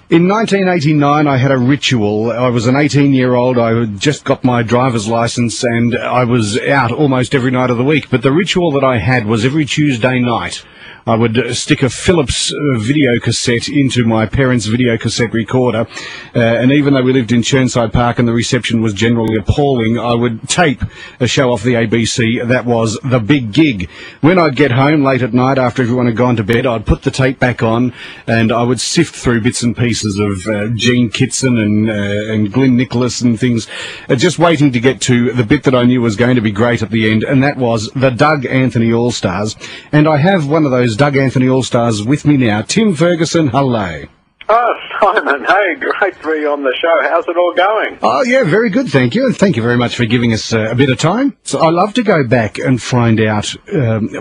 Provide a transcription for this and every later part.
In 1989, I had a ritual. I was an 18-year-old. I had just got my driver's license, and I was out almost every night of the week. But the ritual that I had was every Tuesday night, I would stick a Philips video cassette into my parents' video cassette recorder, and even though we lived in Chirnside Park and the reception was generally appalling, I would tape a show off the ABC that was The Big Gig. When I'd get home late at night after everyone had gone to bed, I'd put the tape back on, and I would sift through bits and pieces of Gene Kitson and Glenn Nicholas and things, just waiting to get to the bit that I knew was going to be great at the end, and that was the Doug Anthony All-Stars. And I have one of those Doug Anthony All-Stars with me now. Tim Ferguson, hello. Oh, Simon, hey, great to be on the show. How's it all going? Oh, yeah, very good, thank you. And thank you very much for giving us a bit of time. So I love to go back and find out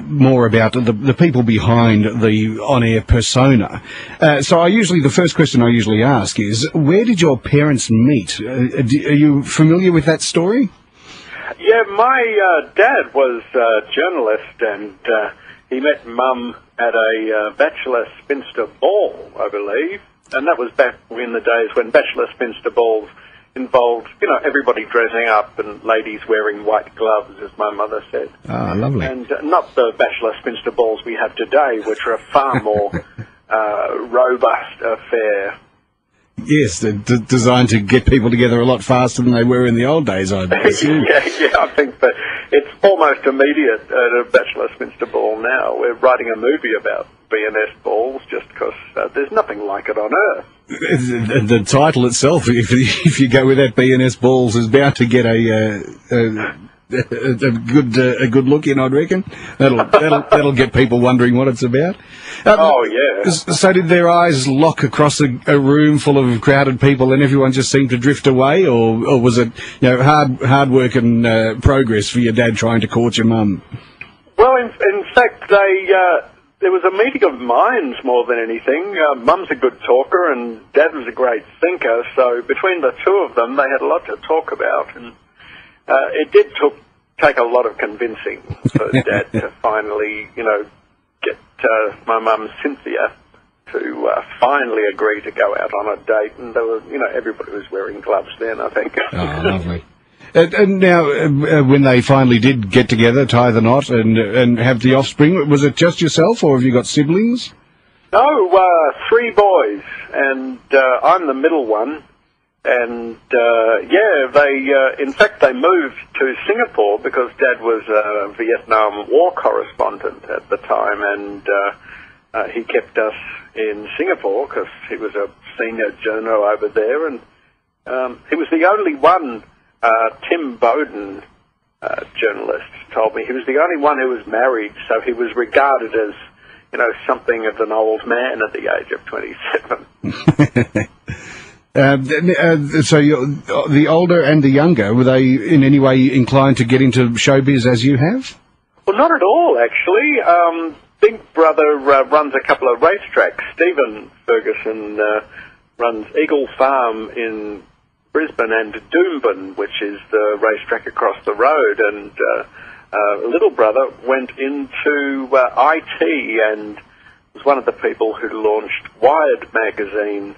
more about the people behind the on-air persona. So the first question I usually ask is, where did your parents meet? Are you familiar with that story? Yeah, my dad was a journalist, and he met Mum at a bachelor spinster ball, I believe. And that was back in the days when bachelor spinster balls involved, everybody dressing up and ladies wearing white gloves, as my mother said. Ah, lovely. And not the bachelor spinster balls we have today, which are a far more robust affair. Yes, they're designed to get people together a lot faster than they were in the old days, I assume. yeah, I think that it's almost immediate at a bachelor spinster ball now. We're writing a movie about B&S balls just because there's nothing like it on Earth. The title itself, if you go with that, B&S balls, is bound to get a good look in, I'd reckon. That'll get people wondering what it's about. Oh yeah. So did their eyes lock across a room full of crowded people, and everyone just seemed to drift away, or was it hard work and progress for your dad trying to court your mum? Well, in fact, there was a meeting of minds more than anything. Mum's a good talker, and Dad was a great thinker. So between the two of them, they had a lot to talk about, and it did take a lot of convincing for Dad to finally, get my mum Cynthia to finally agree to go out on a date. And there were, everybody was wearing gloves then, I think. Oh, lovely. And now, when they finally did get together, tie the knot, and have the offspring, was it just yourself, or have you got siblings? No, 3 boys, and I'm the middle one. And, in fact, they moved to Singapore because Dad was a Vietnam War correspondent at the time, and he kept us in Singapore because he was a senior journo over there, and he was the only one, Tim Bowden, journalist, told me, he was the only one who was married, so he was regarded as, something of an old man at the age of 27. So the older and the younger, were they in any way inclined to get into showbiz as you have? Well, not at all, actually. Big brother runs a couple of racetracks. Stephen Ferguson runs Eagle Farm in Brisbane and Doomben, which is the racetrack across the road. And little brother went into IT and was one of the people who launched Wired magazine,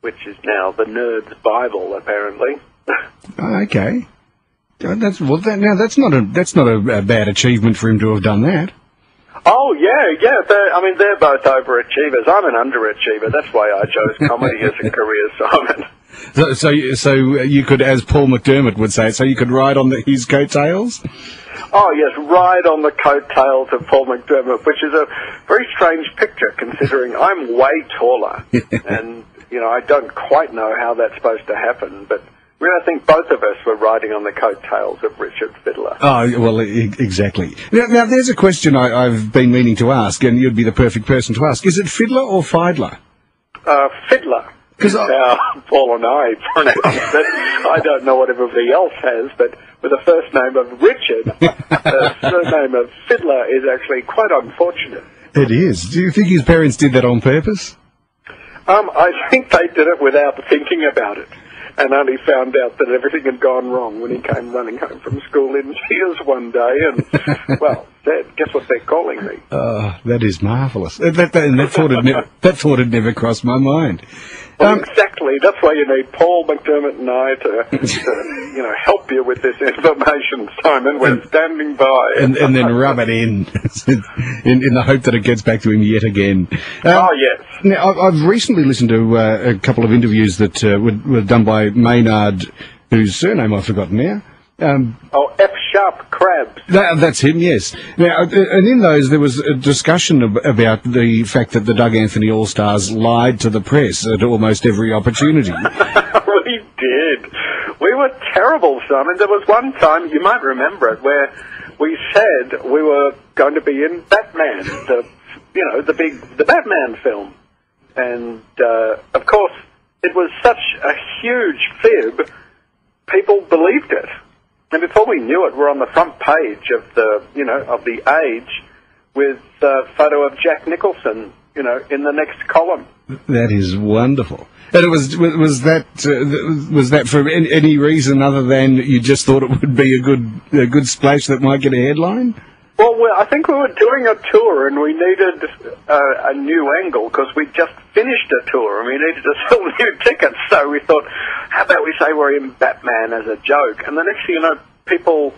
which is now the Nerd's Bible, apparently. Oh, okay. That's not a bad achievement for him to have done that. Oh yeah. They're both overachievers. I'm an underachiever. That's why I chose comedy as a career, Simon. So you could, as Paul McDermott would say, so you could ride on his coattails. Oh yes, ride on the coattails of Paul McDermott, which is a very strange picture considering I'm way taller and. I don't quite know how that's supposed to happen, but really I think both of us were riding on the coattails of Richard Fiddler. Oh, well, exactly. Now there's a question I've been meaning to ask, and you'd be the perfect person to ask. Is it Fiddler or Fiedler? Fiddler. Paul and I pronounce it. I don't know what everybody else has, but with the first name of Richard, the surname of Fiddler is actually quite unfortunate. It is. Do you think his parents did that on purpose? I think they did it without thinking about it, and only found out that everything had gone wrong when he came running home from school in tears one day, and, well, Dad, guess what they're calling me? That is marvellous. That thought had never crossed my mind. Well, exactly. That's why you need Paul McDermott and I to help you with this information, Simon. We're standing by. And then rub it in the hope that it gets back to him yet again. Yes. Now, I've recently listened to a couple of interviews that were done by Maynard, whose surname I've forgotten now. F. Sharp Crabs. That's him, yes. Now, and in those there was a discussion about the fact that the Doug Anthony All-Stars lied to the press at almost every opportunity. We did. We were terrible, Simon. There was one time, you might remember it, where we said we were going to be in Batman, the Batman film. And, of course, it was such a huge fib, people believed it. And before we knew it, we're on the front page of the Age with a photo of Jack Nicholson, in the next column. That is wonderful. And it was that for any reason other than you just thought it would be a good splash that might get a headline? Well, I think we were doing a tour and we needed a new angle because we just finished a tour and we needed to sell new tickets. So we thought, how about we say we're in Batman as a joke? And the next thing you know, people,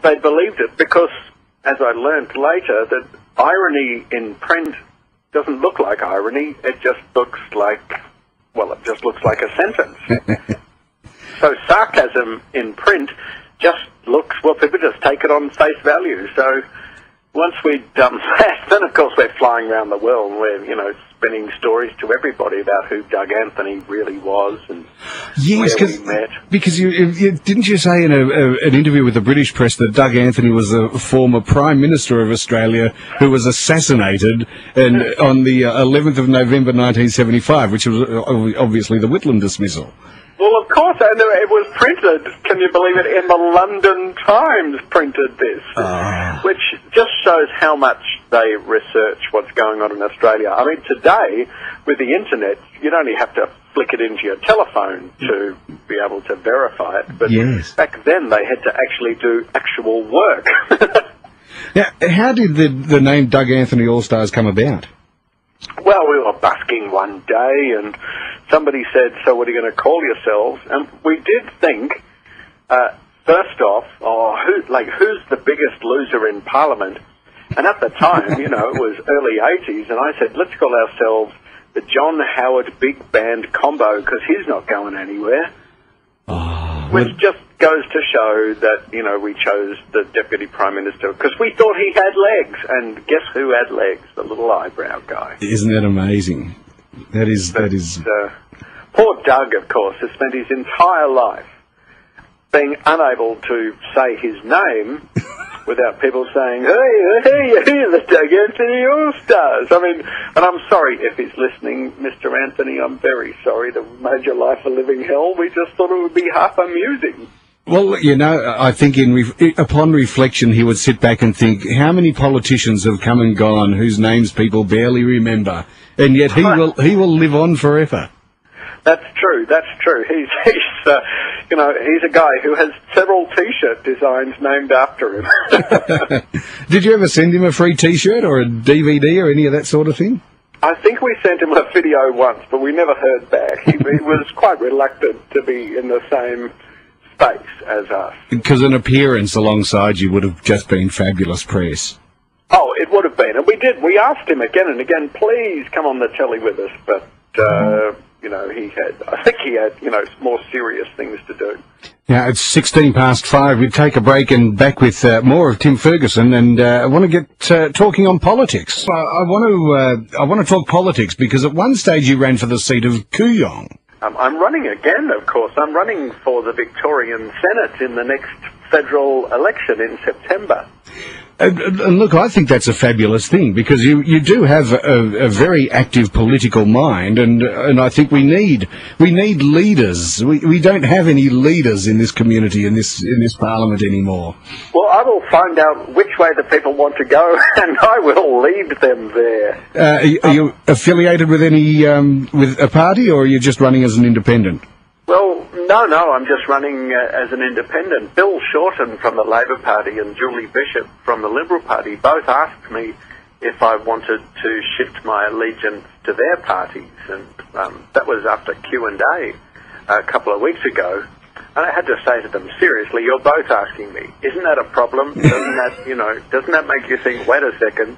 they believed it because, as I learned later, that irony in print doesn't look like irony. It just looks like a sentence. So sarcasm in print just looks, people just take it on face value. So once we'd done that, then of course we're flying around the world and we're, spinning stories to everybody about who Doug Anthony really was and where we met. Because didn't you say in an interview with the British press that Doug Anthony was a former Prime Minister of Australia who was assassinated on the 11th of November 1975, which was obviously the Whitlam dismissal? Well, of course, and it was printed, can you believe it, in the London Times printed this, which just shows how much they research what's going on in Australia. I mean, today, with the internet, you'd only have to flick it into your telephone to be able to verify it, but back then they had to actually do actual work. Now, how did the name Doug Anthony All-Stars come about? Well, we were busking one day and somebody said, so what are you going to call yourselves? And we did think, first off, who's the biggest loser in Parliament? And at the time, it was early 80s, and I said, let's call ourselves the John Howard Big Band Combo, because he's not going anywhere. Which just goes to show that, we chose the Deputy Prime Minister because we thought he had legs. And guess who had legs? The little eyebrow guy. Isn't that amazing? That is. Poor Doug, of course, has spent his entire life being unable to say his name without people saying, hey, the Doug Anthony All-Stars. I mean, and I'm sorry if he's listening, Mr. Anthony, I'm very sorry to have made your life a living hell. We just thought it would be half amusing. Well, I think upon reflection he would sit back and think, how many politicians have come and gone whose names people barely remember, and yet he will live on forever. That's true. He's a guy who has several T-shirt designs named after him. Did you ever send him a free T-shirt or a DVD or any of that sort of thing? I think we sent him a video once, but we never heard back. He was quite reluctant to be in the same space as us. Because an appearance alongside you would have just been fabulous press. Oh, it would have been. And we did. We asked him again and again, please come on the telly with us. But, I think he had, more serious things to do. Now, it's 5:16. We take a break and back with more of Tim Ferguson, and I want to get talking on politics. I want to talk politics because at one stage you ran for the seat of Kooyong. I'm running again, of course. I'm running for the Victorian Senate in the next federal election in September. And look, I think that's a fabulous thing because you do have a very active political mind, and I think we need leaders. We don't have any leaders in this community in this parliament anymore. Well, I will find out which way the people want to go, and I will lead them there. Are you affiliated with any with a party, or are you just running as an independent? Well, no, I'm just running as an independent. Bill Shorten from the Labor Party and Julie Bishop from the Liberal Party both asked me if I wanted to shift my allegiance to their parties, and that was after Q&A a couple of weeks ago. And I had to say to them, seriously, you're both asking me, isn't that a problem? Doesn't that make you think, wait a second?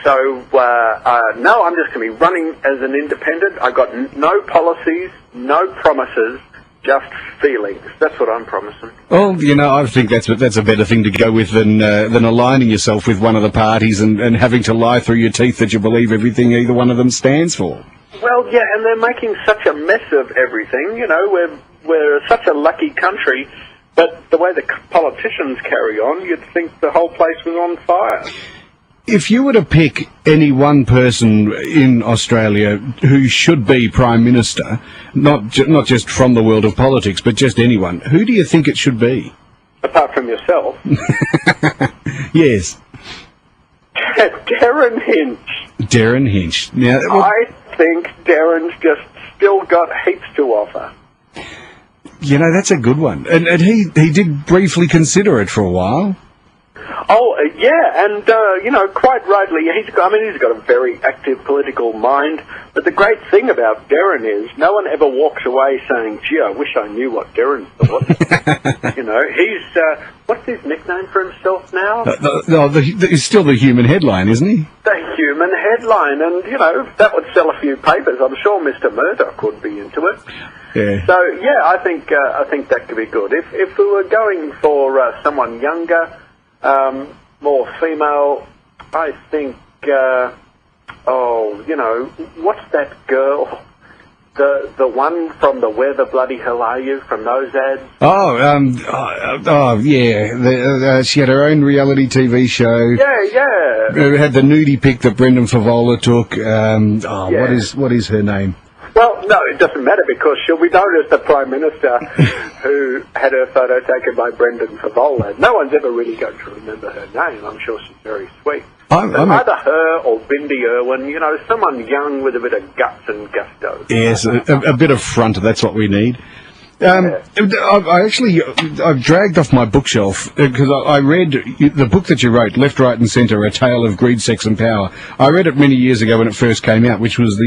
So, no, I'm just going to be running as an independent. I've got no policies, no promises, just feelings. That's what I'm promising. Well, I think that's a better thing to go with than aligning yourself with one of the parties and having to lie through your teeth that you believe everything either one of them stands for. Well, yeah, and they're making such a mess of everything. We're such a lucky country, but the way the politicians carry on, you'd think the whole place was on fire. If you were to pick any one person in Australia who should be Prime Minister, not just from the world of politics, but just anyone, who do you think it should be? Apart from yourself? Yes. Darren Hinch. Darren Hinch. Now, I think Darren's just still got heaps to offer. That's a good one. And he did briefly consider it for a while. Oh, yeah, and, quite rightly, he's got a very active political mind, but the great thing about Darren is no one ever walks away saying, gee, I wish I knew what Darren thought. He's, what's his nickname for himself now? He's still the human headline, isn't he? The human headline, and, that would sell a few papers. I'm sure Mr. Murdoch would be into it. Yeah. So, yeah, I think that could be good. If we were going for someone younger, more female, I think, what's that girl? The one from the Where the Bloody Hell Are You, from those ads? Yeah. She had her own reality TV show. Yeah. Had the nudie pic that Brendan Favola took. Yeah. What is her name? Well, no, it doesn't matter because she'll be known as the Prime Minister who had her photo taken by Brendan Favola. No one's ever really going to remember her name. I'm sure she's very sweet. Either her or Bindi Irwin, someone young with a bit of guts and gusto. Yes, a bit of front, that's what we need. I've dragged off my bookshelf because I read the book that you wrote, Left, Right and Centre, A Tale of Greed, Sex and Power. I read it many years ago when it first came out, which was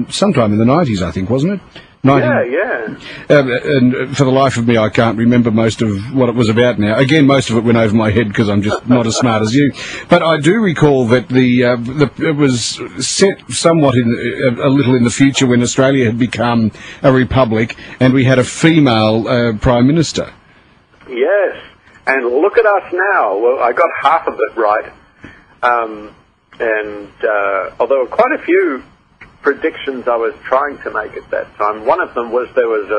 sometime in the 90s, I think, wasn't it? Yeah. And for the life of me, I can't remember most of what it was about now. Again, most of it went over my head because I'm just not as smart as you. But I do recall that it was set somewhat a little in the future when Australia had become a republic and we had a female Prime Minister. Yes, and look at us now. Well, I got half of it right. Although quite a few predictions I was trying to make at that time. One of them was there was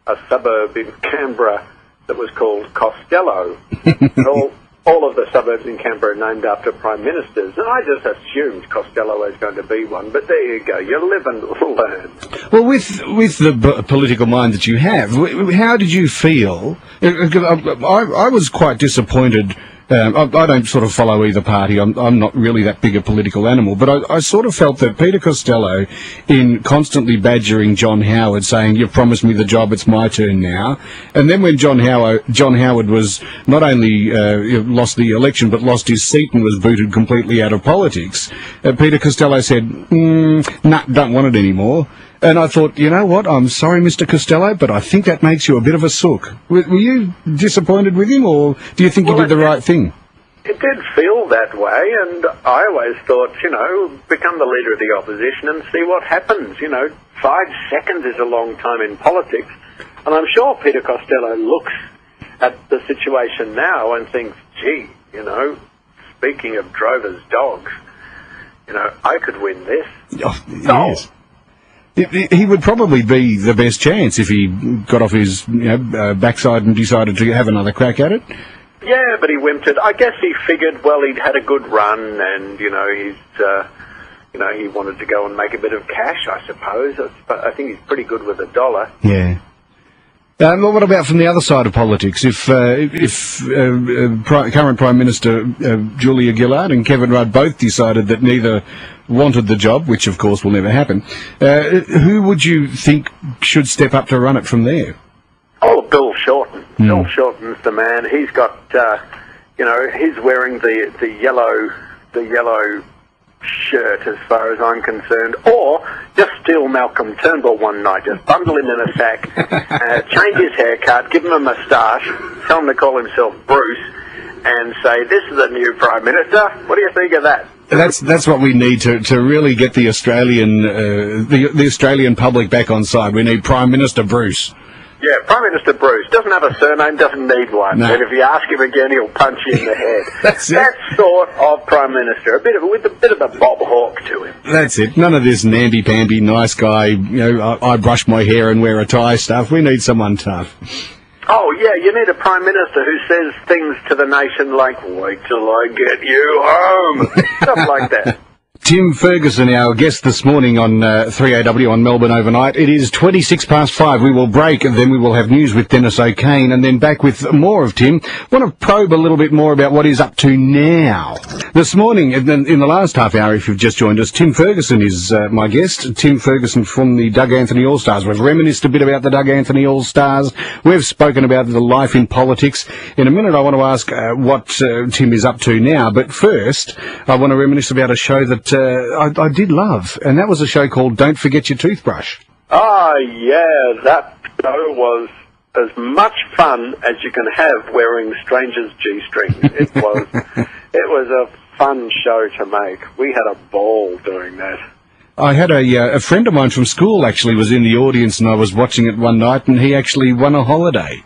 a suburb in Canberra that was called Costello. And all of the suburbs in Canberra are named after prime ministers. And I just assumed Costello was going to be one. But there you go. You live and learn. Well, with the political mind that you have, how did you feel? I was quite disappointed. I don't sort of follow either party. I'm not really that big a political animal, but I sort of felt that Peter Costello, in constantly badgering John Howard, saying, "You've promised me the job, it's my turn now," and then when John Howard was not only lost the election but lost his seat and was booted completely out of politics, Peter Costello said, "Nah, don't want it anymore." And I thought, you know what, I'm sorry, Mr. Costello, but I think that makes you a bit of a sook. Were you disappointed with him, or do you think he did the right thing? It did feel that way, and I always thought, become the leader of the opposition and see what happens. 5 seconds is a long time in politics. And I'm sure Peter Costello looks at the situation now and thinks, gee, speaking of Drover's dogs, I could win this. Oh, yes. He would probably be the best chance if he got off his backside and decided to have another crack at it. Yeah, but he wimped. I guess he figured, well, he'd had a good run, and he wanted to go and make a bit of cash, I suppose. I think he's pretty good with the dollar. Yeah. Well, what about from the other side of politics? If current Prime Minister Julia Gillard and Kevin Rudd both decided that neither wanted the job, which of course will never happen, who would you think should step up to run it from there? Oh, Bill Shorten. Bill Shorten's the man. He's got, he's wearing the yellow shirt as far as I'm concerned, or just steal Malcolm Turnbull one night, just bundle him in a sack, change his haircut, give him a moustache, tell him to call himself Bruce, and say, this is the new Prime Minister. What do you think of that? That's what we need to really get the Australian public back on side. We need Prime Minister Bruce. Yeah, Prime Minister Bruce doesn't have a surname, doesn't need one. No. And if you ask him again, he'll punch you in the head. That's it. That sort of Prime Minister, with a bit of a Bob Hawke to him. That's it. None of this namby-pamby, nice guy, I brush my hair and wear a tie stuff. We need someone tough. Oh, yeah, you need a Prime Minister who says things to the nation like, wait till I get you home. Stuff like that. Tim Ferguson, our guest this morning on 3AW on Melbourne Overnight. It is 5:26. We will break, and then we will have news with Dennis O'Kane, and then back with more of Tim. I want to probe a little bit more about what he's up to now. This morning, in the last half hour, if you've just joined us, Tim Ferguson is my guest. Tim Ferguson from the Doug Anthony All-Stars. We've reminisced a bit about the Doug Anthony All-Stars. We've spoken about the life in politics. In a minute, I want to ask what Tim is up to now. But first, I want to reminisce about a show that I did love, and that was a show called Don't Forget Your Toothbrush. Ah, yeah, that show was as much fun as you can have wearing strangers' G-strings. It was a fun show to make. We had a ball doing that. I had a friend of mine from school actually was in the audience, and I was watching it one night, and he actually won a holiday.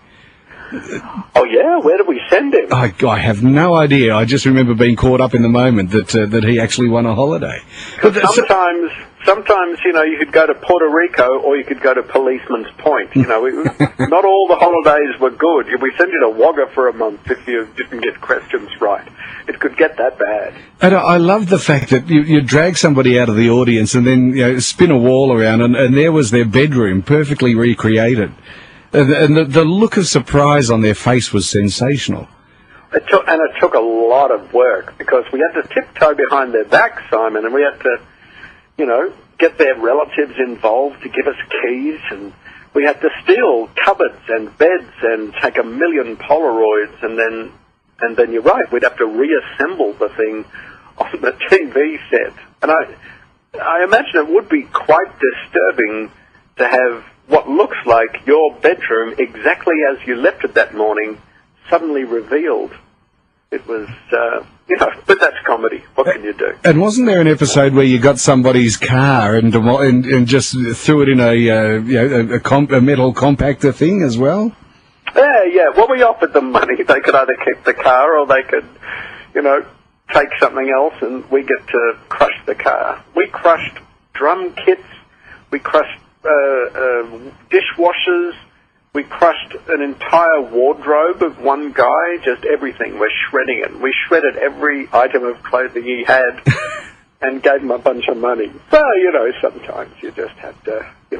Oh, yeah? Where did we send him? I have no idea. I just remember being caught up in the moment that he actually won a holiday. Sometimes, you could go to Puerto Rico or you could go to Policeman's Point. Not all the holidays were good. We sent you to Wagga for a month if you didn't get questions right. It could get that bad. And I love the fact that you drag somebody out of the audience and then spin a wall around, and there was their bedroom, perfectly recreated. And the look of surprise on their face was sensational. It took a lot of work because we had to tiptoe behind their back, Simon, and we had to, get their relatives involved to give us keys, and we had to steal cupboards and beds and take a million Polaroids, and then you're right, we'd have to reassemble the thing on the TV set. And I imagine it would be quite disturbing to have what looks like your bedroom exactly as you left it that morning suddenly revealed. It was, but that's comedy. What can you do? And wasn't there an episode where you got somebody's car and just threw it in a metal compactor thing as well? Yeah. Well, we offered them money. They could either keep the car or they could, take something else, and we get to crush the car. We crushed drum kits. We crushed dishwashers. We crushed an entire wardrobe of one guy, just everything. We're shredding it. We shredded every item of clothing he had and gave him a bunch of money. So, sometimes you just have to, you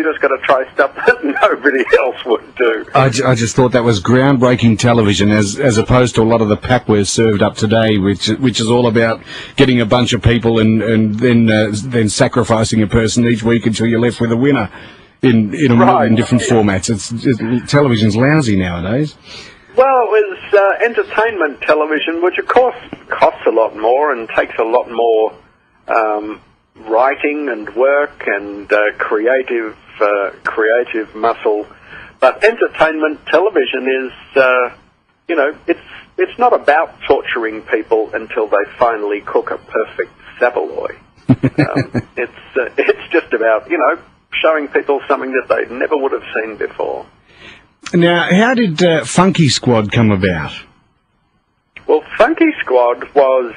just got to try stuff that nobody else would do. I just thought that was groundbreaking television as opposed to a lot of the pack we're served up today, which is all about getting a bunch of people and then sacrificing a person each week until you're left with a winner in a million different formats. Television's lousy nowadays. Well, it's entertainment television, which of course costs a lot more and takes a lot more writing and work and creative muscle. But entertainment television is, it's not about torturing people until they finally cook a perfect saveloy. It's just about, showing people something that they never would have seen before. Now, how did Funky Squad come about? Well, Funky Squad was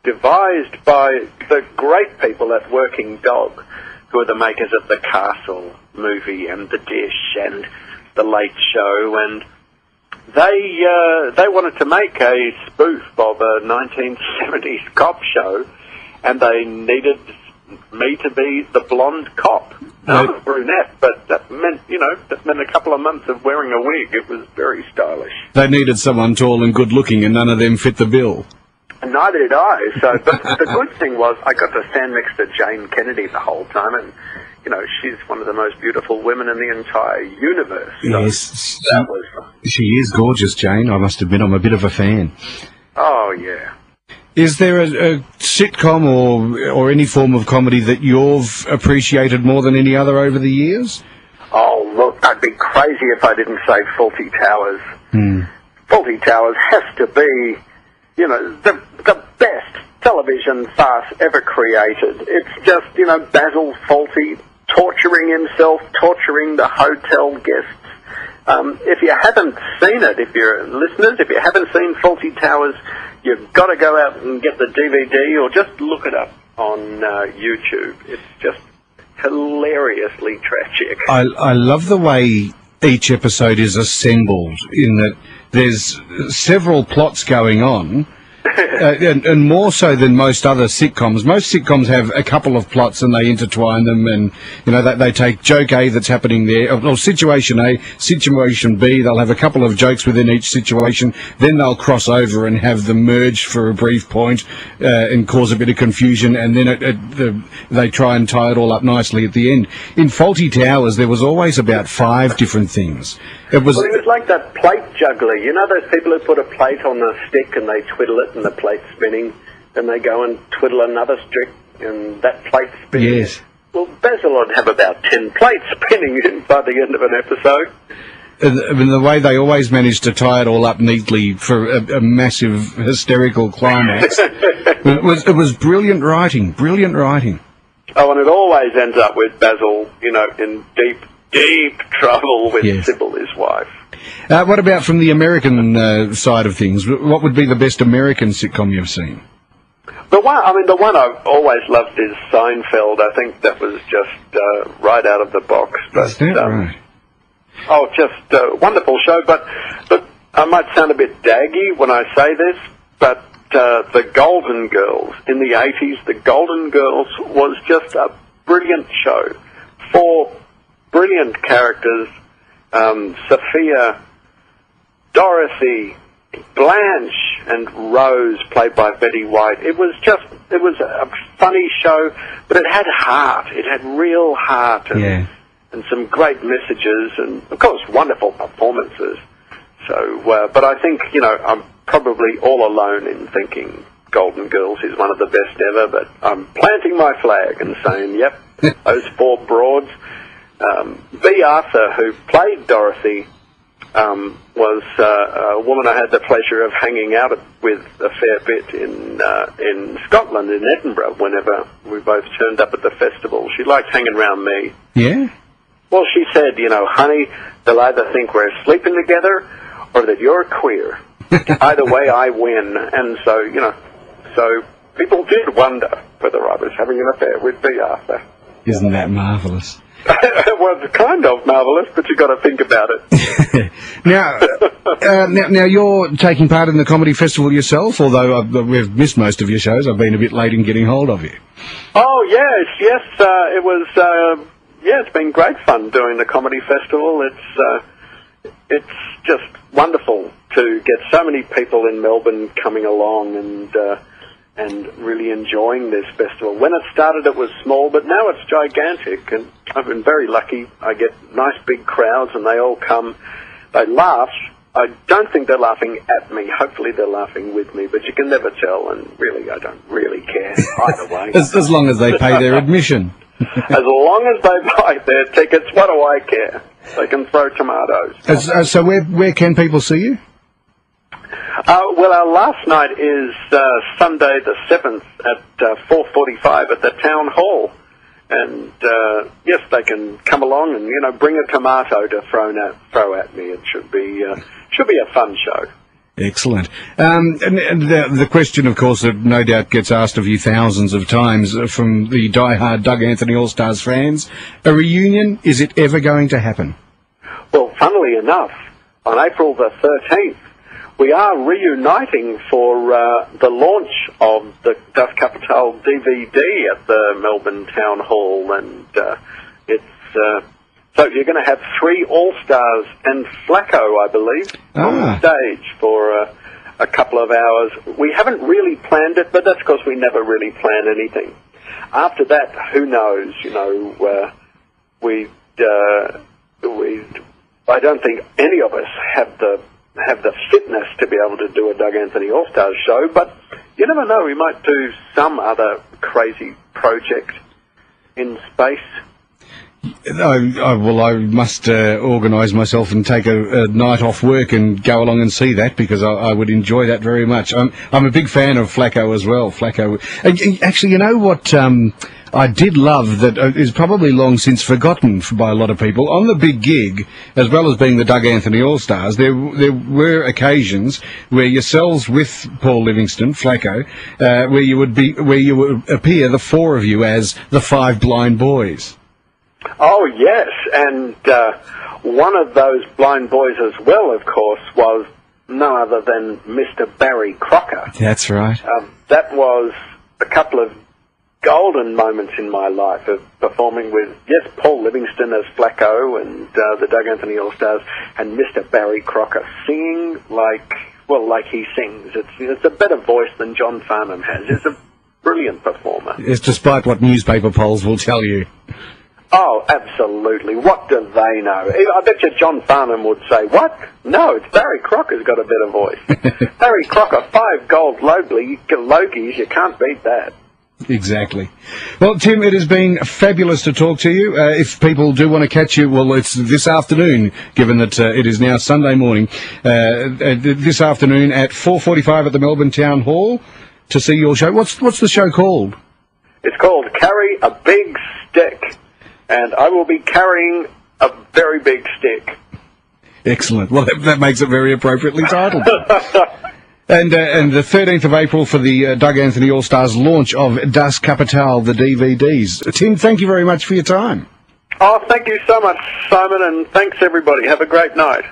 devised by the great people at Working Dog, who are the makers of The Castle movie and The Dish and The Late Show, and they wanted to make a spoof of a 1970s cop show, and they needed me to be the blonde cop. I'm a brunette, but that meant a couple of months of wearing a wig. It was very stylish. They needed someone tall and good looking, and none of them fit the bill. Neither did I. So, but the good thing was I got to stand next to Jane Kennedy the whole time, and she's one of the most beautiful women in the entire universe. So yes, that was fun. She is gorgeous, Jane. I must admit, I'm a bit of a fan. Oh yeah. Is there a sitcom or any form of comedy that you've appreciated more than any other over the years? Oh, look, I'd be crazy if I didn't say Fawlty Towers. Fawlty Towers has to be, the best television farce ever created. It's just, Basil Fawlty torturing himself, torturing the hotel guests. If you haven't seen it, if you haven't seen Fawlty Towers, you've got to go out and get the DVD or just look it up on YouTube. It's just hilariously tragic. I love the way each episode is assembled, in that there's several plots going on, and more so than most other sitcoms. Most sitcoms have a couple of plots and they intertwine them, and they take joke A that's happening there, or situation A, situation B. They'll have a couple of jokes within each situation, then they'll cross over and have them merge for a brief point and cause a bit of confusion, and then they try and tie it all up nicely at the end. In Fawlty Towers, there was always about 5 different things. It was like that plate juggler. You know those people who put a plate on a stick and they twiddle it and the plate's spinning, and they go and twiddle another stick and that plate's spinning? Yes. Well, Basil would have about 10 plates spinning by the end of an episode. And the way they always manage to tie it all up neatly for a massive hysterical climax. It was brilliant writing, brilliant writing. Oh, and it always ends up with Basil, in deep trouble with Sybil, his wife. What about from the American side of things? What would be the best American sitcom you've seen? The one I've always loved is Seinfeld. I think that was just right out of the box. But, is that right? Oh, just a wonderful show. But I might sound a bit daggy when I say this, but the Golden Girls in the 80s, the Golden Girls was just a brilliant show. 4 brilliant characters, Sophia, Dorothy, Blanche, and Rose, played by Betty White. It was a funny show, but it had heart. It had real heart and some great messages and, of course, wonderful performances. So, but I think, I'm probably all alone in thinking Golden Girls is one of the best ever, but I'm planting my flag and saying, yep, those 4 broads. B. Arthur, who played Dorothy, was a woman I had the pleasure of hanging out with a fair bit in Scotland, in Edinburgh, whenever we both turned up at the festival. She liked hanging around me. Yeah? Well, she said, honey, they'll either think we're sleeping together or that you're queer. Either way, I win. And so, so people did wonder whether I was having an affair with B. Arthur. Isn't that marvellous? Well, it's kind of marvellous, but you've got to think about it. Now you're taking part in the comedy festival yourself, although we've missed most of your shows. I've been a bit late in getting hold of you. Oh, yes. It was, it's been great fun doing the comedy festival. It's just wonderful to get so many people in Melbourne coming along and really enjoying this festival. When it started, it was small, but now it's gigantic, and I've been very lucky. I get nice big crowds, and they all come. They laugh. I don't think they're laughing at me. Hopefully they're laughing with me, but you can never tell, and really, I don't really care either way. As long as they pay their admission. As long as they buy their tickets, what do I care? They can throw tomatoes. So where can people see you? Well, our last night is Sunday the 7th at 4:45 at the Town Hall. And, yes, they can come along and, bring a tomato to throw at me. It should be a fun show. Excellent. And the question, of course, that no doubt gets asked of you thousands of times from the die-hard Doug Anthony All-Stars fans, a reunion, is it ever going to happen? Well, funnily enough, on April the 13th, we are reuniting for the launch of the Das Kapital DVD at the Melbourne Town Hall, and so you're going to have 3 All-Stars and Flacco, I believe, on stage for a couple of hours. We haven't really planned it, but that's because we never really plan anything. After that, who knows? I don't think any of us have the fitness to be able to do a Doug Anthony All-Stars show, but you never know, we might do some other crazy project in space. I must organise myself and take a night off work and go along and see that, because I would enjoy that very much. I'm a big fan of Flacco as well. Flacco. Actually, you know what? I did love that is probably long since forgotten by a lot of people. On the big gig, as well as being the Doug Anthony All-Stars, there were occasions where yourselves with Paul Livingston, Flacco, where you would appear, the four of you, as the Five Blind Boys. Oh, yes, and one of those blind boys as well, of course, was none other than Mr. Barry Crocker. That's right. That was a couple of golden moments in my life of performing with, yes, Paul Livingston as Flacco and the Doug Anthony All-Stars, and Mr. Barry Crocker singing like he sings. It's a better voice than John Farnham has. He's a brilliant performer. It's despite what newspaper polls will tell you. Oh, absolutely. What do they know? I bet you John Farnham would say, what? No, it's Barry Crocker's got a better voice. Barry Crocker, 5 gold Logies, you can't beat that. Exactly. Well, Tim, it has been fabulous to talk to you. If people do want to catch you, well, it's this afternoon, given that it is now Sunday morning, this afternoon at 4:45 at the Melbourne Town Hall to see your show. What's the show called? It's called Carry a Big Stick, and I will be carrying a very big stick. Excellent. Well, that makes it very appropriately titled. And the 13th of April for the Doug Anthony All-Stars launch of Das Kapital, the DVDs. Tim, thank you very much for your time. Oh, thank you so much, Simon, and thanks everybody. Have a great night.